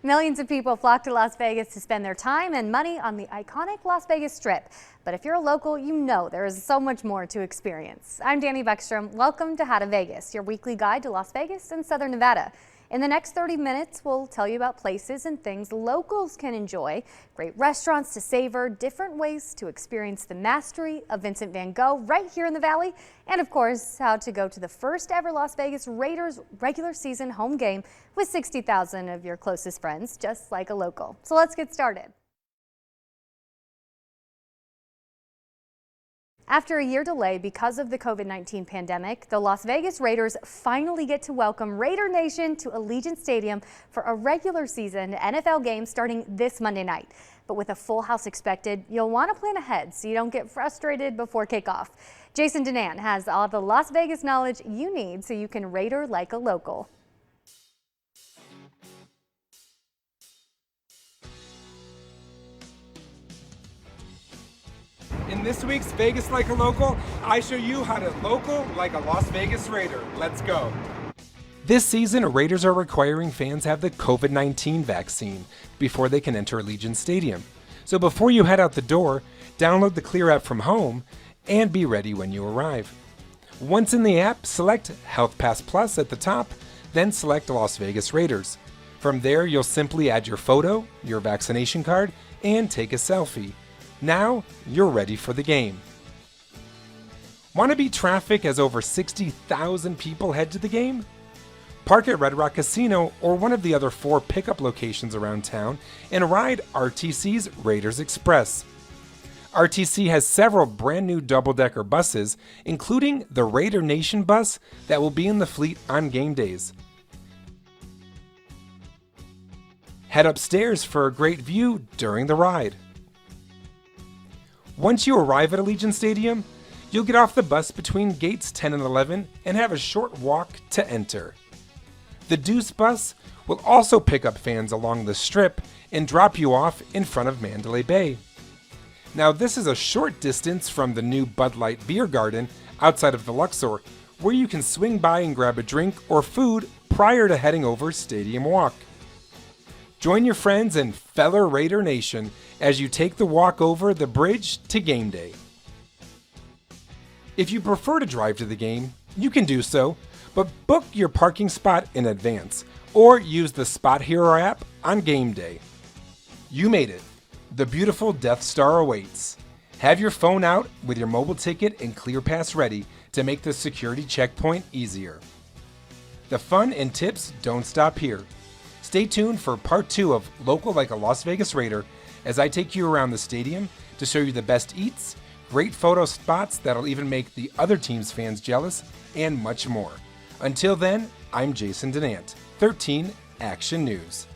Millions of people flock to Las Vegas to spend their time and money on the iconic Las Vegas Strip. But if you're a local, you know there is so much more to experience. I'm Danny Beckstrom. Welcome to How to Vegas, your weekly guide to Las Vegas and Southern Nevada. In the next 30 minutes, we'll tell you about places and things locals can enjoy, great restaurants to savor, different ways to experience the mastery of Vincent van Gogh right here in the Valley, and of course, how to go to the first ever Las Vegas Raiders regular season home game with 60,000 of your closest friends, just like a local. So let's get started. After a year delay because of the COVID-19 pandemic, the Las Vegas Raiders finally get to welcome Raider Nation to Allegiant Stadium for a regular season NFL game starting this Monday night. But with a full house expected, you'll want to plan ahead so you don't get frustrated before kickoff. Jason Denant has all the Las Vegas knowledge you need so you can Raider like a local. In this week's Vegas Like a Local, I show you how to local like a Las Vegas Raider. Let's go. This season, Raiders are requiring fans have the COVID-19 vaccine before they can enter Allegiant Stadium. So before you head out the door, download the Clear app from home and be ready when you arrive. Once in the app, select Health Pass Plus at the top, then select Las Vegas Raiders. From there, you'll simply add your photo, your vaccination card, and take a selfie. Now, you're ready for the game. Want to beat traffic as over 60,000 people head to the game? Park at Red Rock Casino or one of the other 4 pickup locations around town and ride RTC's Raiders Express. RTC has several brand new double-decker buses, including the Raider Nation bus that will be in the fleet on game days. Head upstairs for a great view during the ride. Once you arrive at Allegiant Stadium, you'll get off the bus between gates 10 and 11 and have a short walk to enter. The Deuce bus will also pick up fans along the Strip and drop you off in front of Mandalay Bay. Now this is a short distance from the new Bud Light Beer Garden outside of the Luxor, where you can swing by and grab a drink or food prior to heading over Stadium Walk. Join your friends and fellow Raider Nation as you take the walk over the bridge to game day. If you prefer to drive to the game, you can do so, but book your parking spot in advance or use the Spot Hero app on game day. You made it. The beautiful Death Star awaits. Have your phone out with your mobile ticket and Clear Pass ready to make the security checkpoint easier. The fun and tips don't stop here. Stay tuned for part 2 of Local Like a Las Vegas Raider as I take you around the stadium to show you the best eats, great photo spots that'll even make the other team's fans jealous, and much more. Until then, I'm Jason Denant, 13 Action News.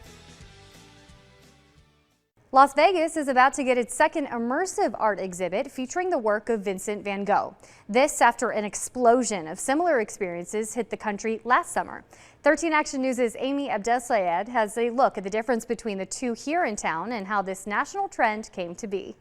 Las Vegas is about to get its second immersive art exhibit featuring the work of Vincent van Gogh. This after an explosion of similar experiences hit the country last summer. 13 Action News' Amy Abdelsayed has a look at the difference between the two here in town and how this national trend came to be.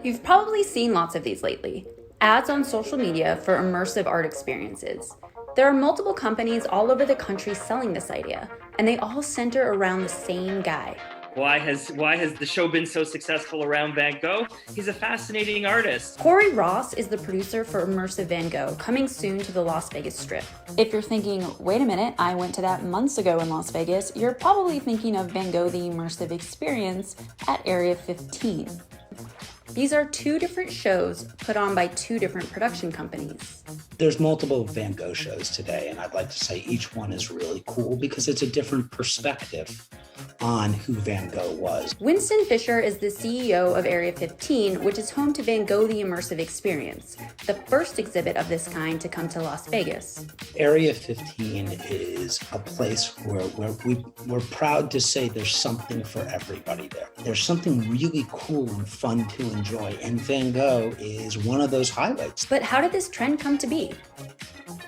You've probably seen lots of these lately. Ads on social media for immersive art experiences. There are multiple companies all over the country selling this idea, and they all center around the same guy. Why has the show been so successful around Van Gogh? He's a fascinating artist. Corey Ross is the producer for Immersive Van Gogh, coming soon to the Las Vegas Strip. If you're thinking, wait a minute, I went to that months ago in Las Vegas, you're probably thinking of Van Gogh the Immersive Experience at Area 15. These are 2 different shows put on by 2 different production companies. There's multiple Van Gogh shows today, and I'd like to say each one is really cool because it's a different perspective on who Van Gogh was. Winston Fisher is the CEO of Area 15, which is home to Van Gogh the Immersive Experience, the first exhibit of this kind to come to Las Vegas. Area 15 is a place where we're proud to say there's something for everybody there. There's something really cool and fun to enjoy, and Van Gogh is one of those highlights. But how did this trend come to be?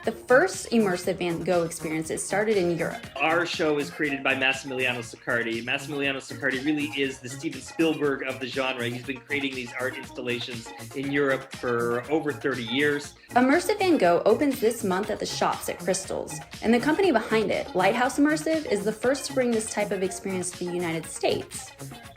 The first immersive Van Gogh experiences started in Europe. Our show is created by Massimiliano Siccardi. Massimiliano Siccardi really is the Steven Spielberg of the genre. He's been creating these art installations in Europe for over 30 years. Immersive Van Gogh opens this month at the Shops at Crystals, and the company behind it, Lighthouse Immersive, is the first to bring this type of experience to the United States.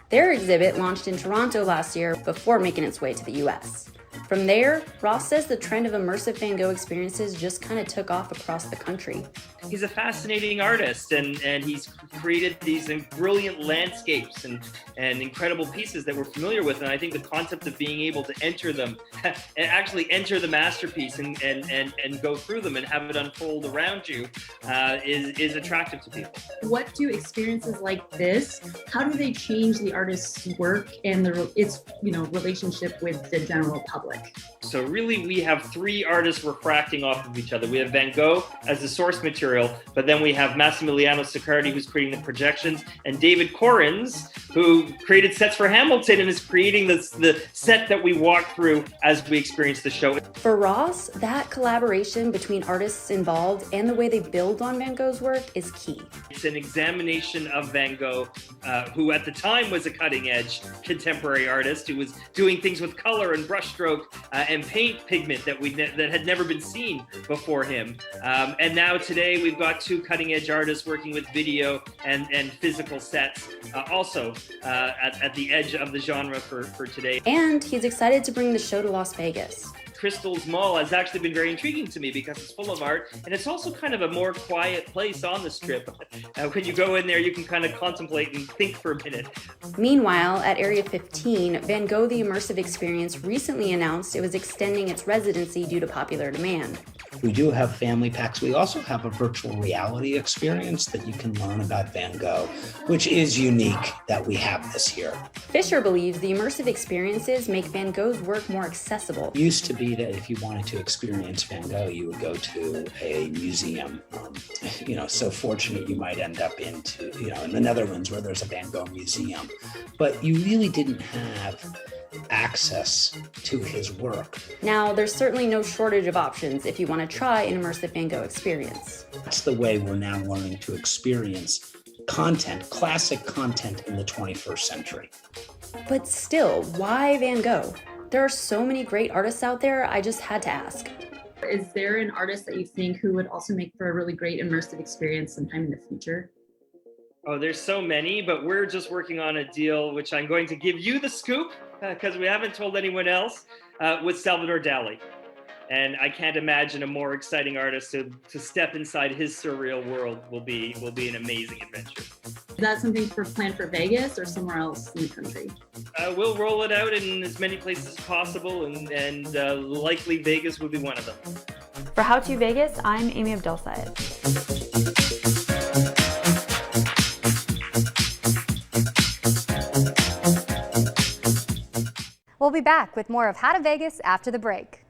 Their exhibit launched in Toronto last year before making its way to the US. From there, Ross says the trend of immersive Van Gogh experiences just kind of took off across the country. He's a fascinating artist, and he's created these brilliant landscapes and incredible pieces that we're familiar with. And I think the concept of being able to enter them, and actually enter the masterpiece and go through them and have it unfold around you is attractive to people. What do experiences like this, how do they change the artist's work and its relationship with the general public? So really, we have three artists refracting off of each other. We have Van Gogh as the source material, but then we have Massimiliano Siccardi, who's creating the projections, and David Corrins, who created sets for Hamilton and is creating the set that we walk through as we experience the show. For Ross, that collaboration between artists involved and the way they build on Van Gogh's work is key. It's an examination of Van Gogh, who at the time was a cutting-edge contemporary artist who was doing things with color and brushstroke and paint pigment that had never been seen before him. And now today we've got two cutting-edge artists working with video and physical sets, also at the edge of the genre for today. And he's excited to bring the show to Las Vegas. Crystal's Mall has actually been very intriguing to me because it's full of art, and it's also kind of a more quiet place on the Strip. When you go in there, you can kind of contemplate and think for a minute. Meanwhile, at Area 15, Van Gogh the Immersive Experience recently announced it was extending its residency due to popular demand. We do have family packs. We also have a virtual reality experience that you can learn about Van Gogh, which is unique that we have this year. Fisher believes the immersive experiences make Van Gogh's work more accessible. It used to be that if you wanted to experience Van Gogh, you would go to a museum. So fortunate you might end up in the Netherlands where there's a Van Gogh museum. But you really didn't have access to his work. Now, there's certainly no shortage of options if you want to try an immersive Van Gogh experience. That's the way we're now learning to experience content, classic content in the 21st century. But still, why Van Gogh? There are so many great artists out there, I just had to ask. Is there an artist that you think who would also make for a really great immersive experience sometime in the future? Oh, there's so many, but we're just working on a deal, which I'm going to give you the scoop, because we haven't told anyone else, with Salvador Dali. And I can't imagine a more exciting artist to step inside his surreal world will be an amazing adventure. Is that something planned for Vegas or somewhere else in the country? We'll roll it out in as many places as possible, and likely Vegas will be one of them. For How to Vegas, I'm Amy Abdel-Sayed. We'll be back with more of How to Vegas after the break.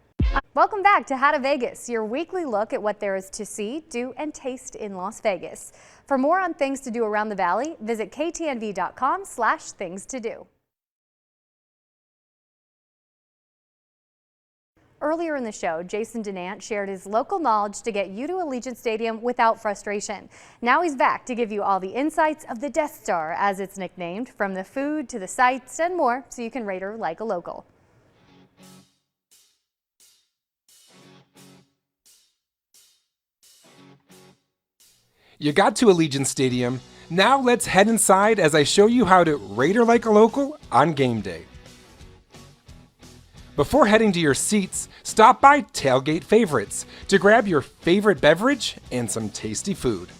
Welcome back to How to Vegas, your weekly look at what there is to see, do, and taste in Las Vegas. For more on things to do around the valley, visit ktnv.com/things to do. Earlier in the show, Jason Denant shared his local knowledge to get you to Allegiant Stadium without frustration. Now he's back to give you all the insights of the Death Star, as it's nicknamed, from the food to the sights and more, so you can rate her like a local. You got to Allegiant Stadium. Now let's head inside as I show you how to rate her like a local on game day. Before heading to your seats, stop by Tailgate Favorites to grab your favorite beverage and some tasty food.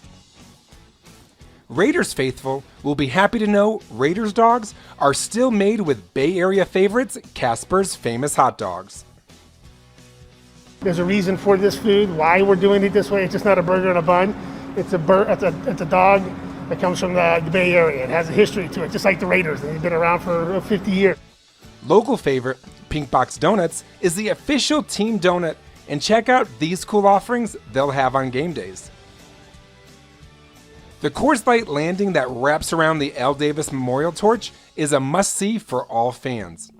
Raiders faithful will be happy to know Raiders dogs are still made with Bay Area favorites Casper's Famous Hot Dogs. There's a reason for this food, why we're doing it this way. It's just not a burger and a bun. It's a dog that comes from the Bay Area. It has a history to it, just like the Raiders. They've been around for 50 years. Local favorite, Pink Box Donuts, is the official team donut, and check out these cool offerings they'll have on game days. The Coors Light landing that wraps around the Al Davis Memorial Torch is a must-see for all fans.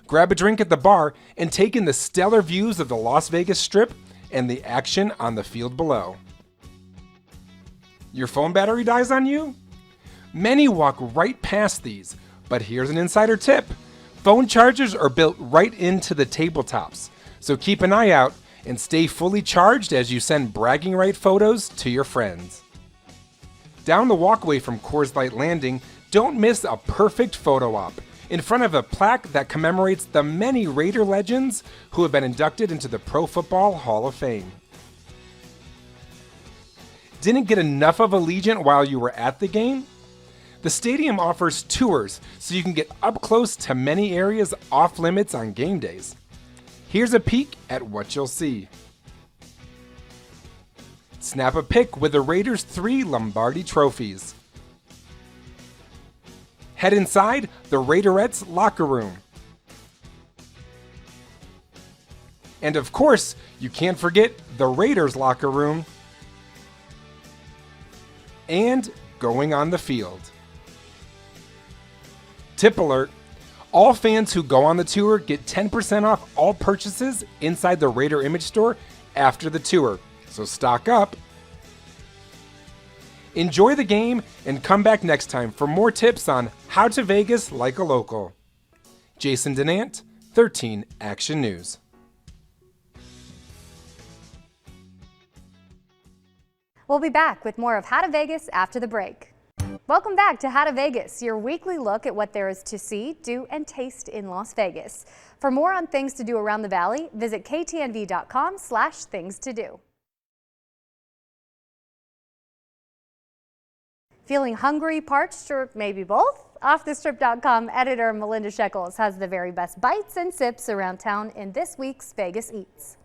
Grab a drink at the bar and take in the stellar views of the Las Vegas Strip and the action on the field below. Your phone battery dies on you? Many walk right past these, but here's an insider tip. Phone chargers are built right into the tabletops, so keep an eye out and stay fully charged as you send bragging right photos to your friends. Down the walkway from Coors Light Landing, don't miss a perfect photo op in front of a plaque that commemorates the many Raider legends who have been inducted into the Pro Football Hall of Fame. Didn't get enough of Allegiant while you were at the game? The stadium offers tours so you can get up close to many areas off limits on game days. Here's a peek at what you'll see. Snap a pic with the Raiders' 3 Lombardi trophies. Head inside the Raiderettes' locker room. And of course, you can't forget the Raiders' locker room. And going on the field. Tip alert, all fans who go on the tour get 10% off all purchases inside the Raider Image store after the tour, so stock up. Enjoy the game and come back next time for more tips on how to Vegas like a local. Jason Denant, 13 Action News. We'll be back with more of How to Vegas after the break. Welcome back to How to Vegas, your weekly look at what there is to see, do, and taste in Las Vegas. For more on things to do around the valley, visit ktnv.com/things to do. Feeling hungry, parched, or maybe both? OffTheStrip.com editor Melinda Shekels has the very best bites and sips around town in this week's Vegas Eats.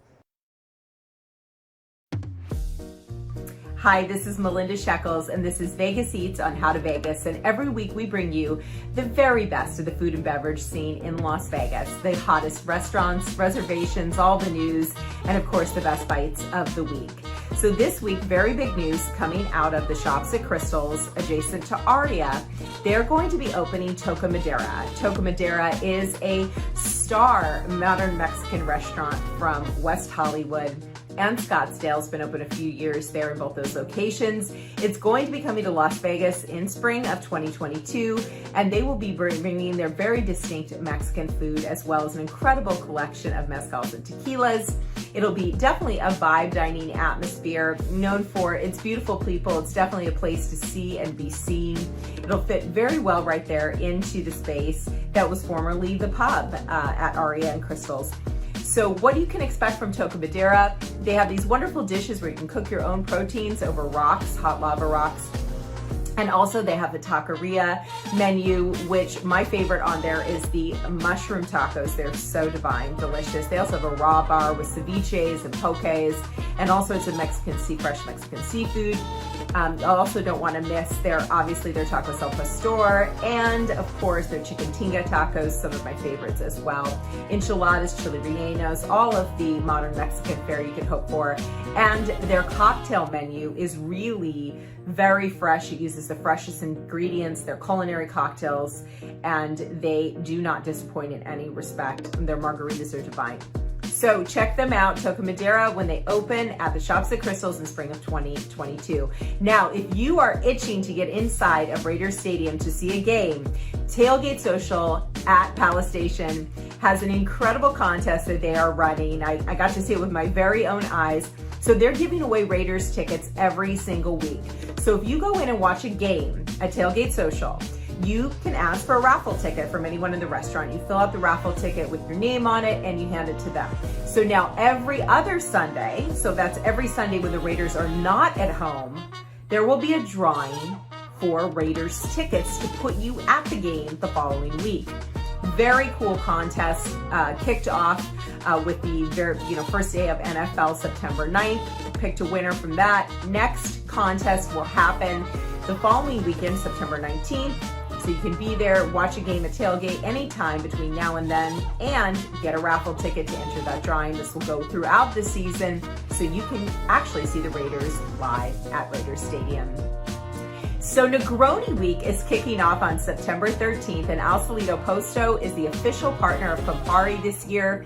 Hi, this is Melinda Shekels, and this is Vegas Eats on How to Vegas. And every week we bring you the very best of the food and beverage scene in Las Vegas. The hottest restaurants, reservations, all the news, and of course the best bites of the week. So this week, very big news coming out of the Shops at Crystals adjacent to Aria. They're going to be opening Toca Madera. Toca Madera is a star modern Mexican restaurant from West Hollywood and Scottsdale. It's been open a few years there in both those locations. It's going to be coming to Las Vegas in spring of 2022, and they will be bringing their very distinct Mexican food as well as an incredible collection of mezcals and tequilas. It'll be definitely a vibe dining atmosphere, known for its beautiful people. It's definitely a place to see and be seen. It'll fit very well right there into the space that was formerly the pub at Aria and Crystals. So what you can expect from Toca Madera, they have these wonderful dishes where you can cook your own proteins over rocks, hot lava rocks. And also they have the taqueria menu, which my favorite on there is the mushroom tacos. They're so divine, delicious. They also have a raw bar with ceviches and pokés and all sorts of fresh Mexican seafood. I also don't want to miss obviously their tacos al pastor, and of course their chicken tinga tacos, some of my favorites as well. Enchiladas, chili rellenos, all of the modern Mexican fare you can hope for. And their cocktail menu is really very fresh. It uses the freshest ingredients, their culinary cocktails, and they do not disappoint in any respect. Their margaritas are divine. So check them out, Toca Madera, when they open at the Shops at Crystals in spring of 2022. Now, if you are itching to get inside of Raiders Stadium to see a game, Tailgate Social at Palace Station has an incredible contest that they are running. I got to see it with my very own eyes. So they're giving away Raiders tickets every single week. So if you go in and watch a game at Tailgate Social, you can ask for a raffle ticket from anyone in the restaurant. You fill out the raffle ticket with your name on it and you hand it to them. So now every other Sunday, so that's every Sunday when the Raiders are not at home, there will be a drawing for Raiders tickets to put you at the game the following week. Very cool contest, kicked off with the first day of NFL, September 9th. Picked a winner from that. Next contest will happen the following weekend, September 19th. So you can be there, watch a game at Tailgate anytime between now and then, and get a raffle ticket to enter that drawing. This will go throughout the season, so you can actually see the Raiders live at Raiders Stadium. So Negroni Week is kicking off on September 13th, and Al Solito Posto is the official partner of Campari this year.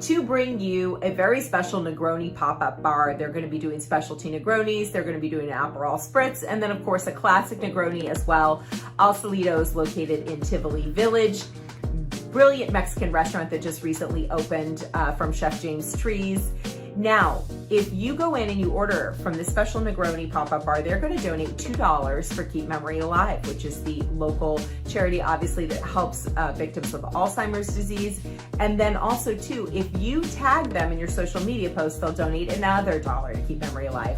to bring you a very special Negroni pop-up bar. They're going to be doing specialty Negronis, they're going to be doing an Aperol Spritz, and then of course a classic Negroni as well. Al Solito is located in Tivoli Village. Brilliant Mexican restaurant that just recently opened from Chef James Trees. Now, if you go in and you order from this special Negroni pop-up bar, they're going to donate $2 for Keep Memory Alive, which is the local charity, obviously, that helps victims of Alzheimer's disease. And then also, too, if you tag them in your social media posts, they'll donate another $1 to Keep Memory Alive.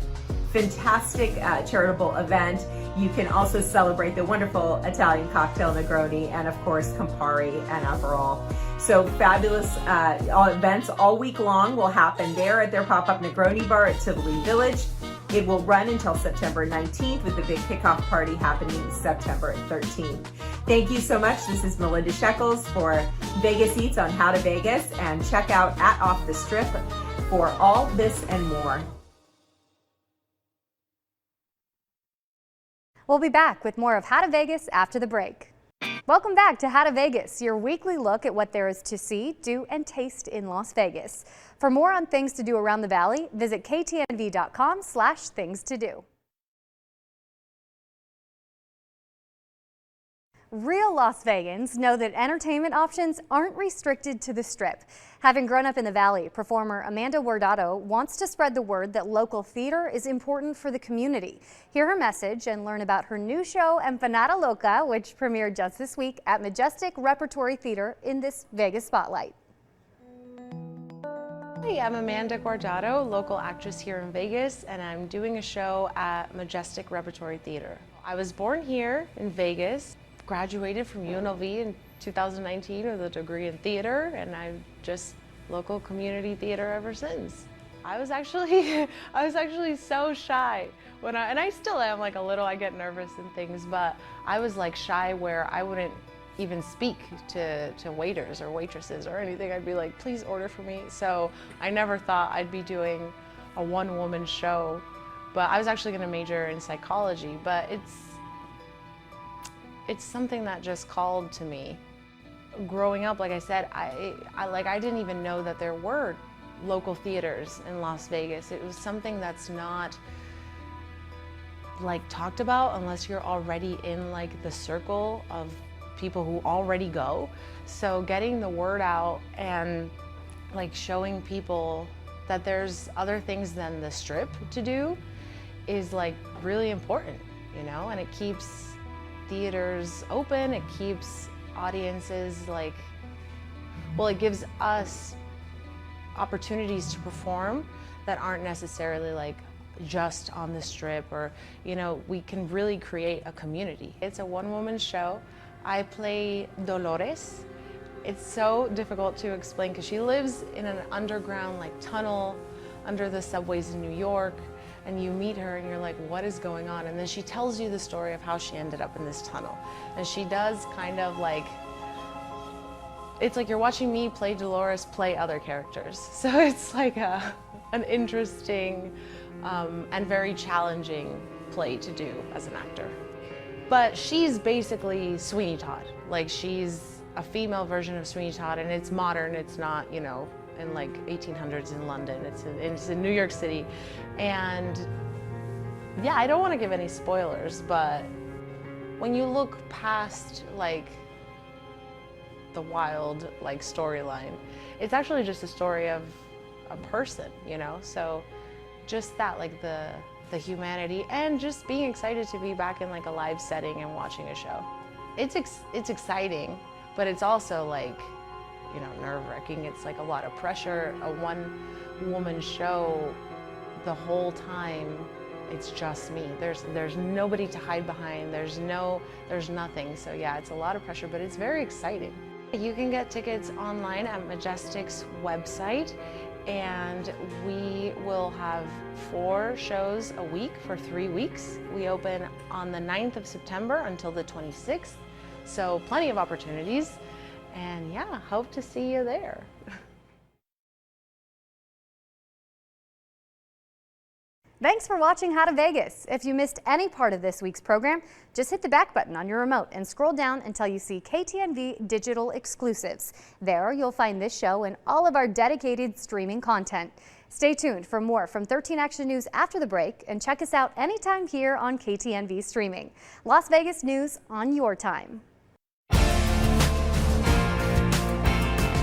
Fantastic charitable event. You can also celebrate the wonderful Italian cocktail Negroni and, of course, Campari and Aperol. So fabulous events all week long will happen there at their pop-up Negroni bar at Tivoli Village. It will run until September 19th with the big kickoff party happening September 13th. Thank you so much. This is Melinda Shekels for Vegas Eats on How to Vegas, and check out at Off the Strip for all this and more. We'll be back with more of How to Vegas after the break. Welcome back to How to Vegas, your weekly look at what there is to see, do, and taste in Las Vegas. For more on things to do around the valley, visit ktnv.com/things to do. Real Las Vegans know that entertainment options aren't restricted to the Strip. Having grown up in the Valley, performer Amanda Guardado wants to spread the word that local theater is important for the community. Hear her message and learn about her new show, Empanada Loca, which premiered just this week at Majestic Repertory Theater in this Vegas Spotlight. Hi, I'm Amanda Guardado, local actress here in Vegas, and I'm doing a show at Majestic Repertory Theater. I was born here in Vegas. Graduated from UNLV in 2019 with a degree in theater, and I've just local community theater ever since. I was actually so shy and I still am, like, a little. I get nervous and things, but I was like shy where I wouldn't even speak to waiters or waitresses or anything. I'd be like, please order for me. So I never thought I'd be doing a one-woman show, but I was actually going to major in psychology, but it's something that just called to me. Growing up, like I said, I didn't even know that there were local theaters in Las Vegas. It was something that's not like talked about unless you're already in like the circle of people who already go. So getting the word out and like showing people that there's other things than the Strip to do is like really important, you know, and it keeps theaters open, it keeps audiences like, well, it gives us opportunities to perform that aren't necessarily like just on the Strip, or, you know, we can really create a community. It's a one-woman show. I play Dolores. It's so difficult to explain because she lives in an underground like tunnel under the subways in New York. And you meet her and you're like, what is going on? And then she tells you the story of how she ended up in this tunnel. And she does kind of like, it's like you're watching me play Dolores play other characters. So it's like an interesting and very challenging play to do as an actor. But she's basically Sweeney Todd. Like, she's a female version of Sweeney Todd, and it's modern, it's not, you know, in like 1800s in London. It's in New York City. And yeah, I don't want to give any spoilers, but when you look past like the wild like storyline, it's actually just a story of a person, you know? So just that, like the humanity, and just being excited to be back in like a live setting and watching a show. It's exciting, but it's also like, you know, nerve-wracking. It's like a lot of pressure. A one-woman show, the whole time, it's just me. There's nobody to hide behind. There's nothing. So yeah, it's a lot of pressure, but it's very exciting. You can get tickets online at Majestic's website, and we will have 4 shows a week for 3 weeks. We open on the 9th of September until the 26th, so plenty of opportunities. And yeah, hope to see you there. Thanks for watching How to Vegas. If you missed any part of this week's program, just hit the back button on your remote and scroll down until you see KTNV Digital Exclusives. There you'll find this show and all of our dedicated streaming content. Stay tuned for more from 13 Action News after the break, and check us out anytime here on KTNV Streaming. Las Vegas news on your time.